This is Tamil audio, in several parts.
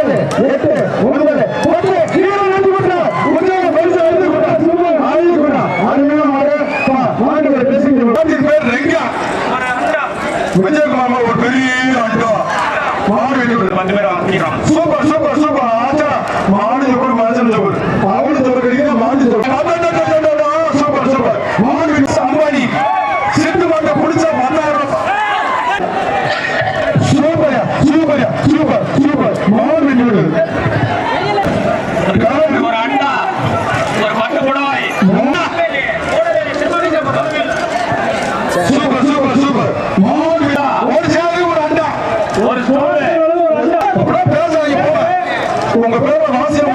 7 8 9 10 விஜயகுமார் ஒரு பெரிய அண்டா சூப்பர் சூப்பர் சூப்பர் ஆச்சா மாடு சூப்பர் மனுஷன் சூப்பர் அவனு சூப்பர் கிடைக்கும் மாடு சூப்பர் சூப்பர் மாடு அம்பானி சிட்டு மாட்டை பிடிச்சா 10,000 சூப்பர் சூப்பர் சூப்பர் சூப்பர் மாடு வெற்றி ஒரு அண்டா ஒரு பட்டு புடவை சூப்பர் சூப்பர் சூப்பர் மாடு ஒரு சேவை ஒரு அண்டா ஒரு சோறு பேசாதீங்க போல உங்க பேரை வாசியம்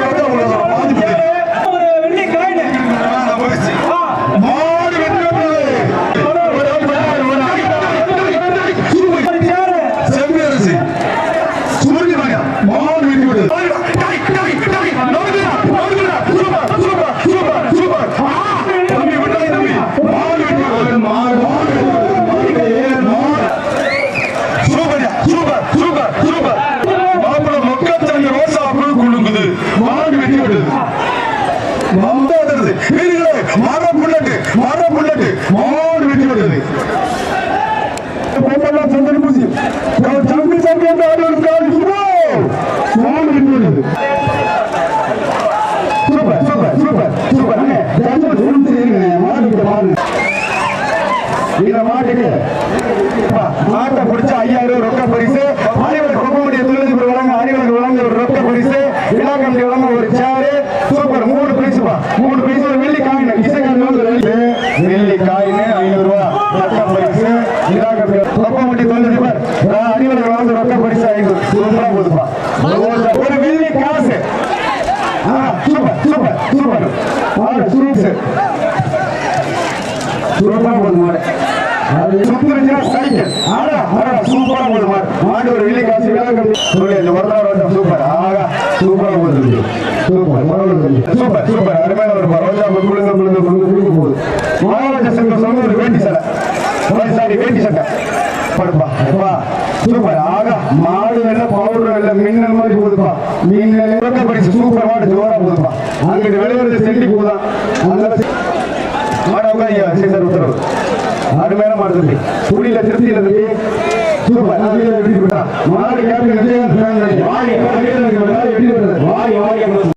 மாட்டை பிடிச்ச 5000 ரொக்க பரிசு அனைவருக்கு கொப்பமுடிய தொழிலதிபர் வழங்க அனைவருக்கு வழங்க ஒரு ரொக்க பரிசு விழா கமிட்டி வழங்க ஒரு சேரு சூப்பர் 3 பரிசுப்பா 3 பரிசு ஒரு வெள்ளி காயின் வெள்ளி காயின் 500 ரூபாய் ரொக்க பரிசு விழா கமிட்டி கொப்பமுடிய தொழிலதிபர் அனைவருக்கு வழங்க ரொக்க பரிசு 500 சூப்பரா போதுப்பா ஒரு வெள்ளி காசு சூப்பர் சூப்பர் சூப்பர் சூப்பர் சூப்பரா போதும் மாடு சூப்பரா போதும் மாடு ஒரு வெள்ளி காசு சூப்பர் ஆகா சூப்பரா போகுது சூப்பர் சூப்பர் அருமையான ஒரு ரோஜா குழுங்க குழுங்க குழுங்க போகுது மகாராஜா செல்வம் சொன்ன ஒரு வேட்டி சட்டை சாரி வேட்டி சட்டை படுப்பா சூப்பர் ஆகா மாடு வெள்ள பவுடர் வெள்ள மின்னல் மாதிரி போகுதுப்பா மின்னல் இறக்க படிச்சு சூப்பர் மாடு ஜோரா போகுதுப்பா அங்கிட்டு வெளியே செல்லி போகுதான் மாடு ஐயா சீசர் உத்தரவு அருமையான மாடு தம்பி கூலியில திருப்தியில தம்பி சூப்பர் மாடு கேப்டன்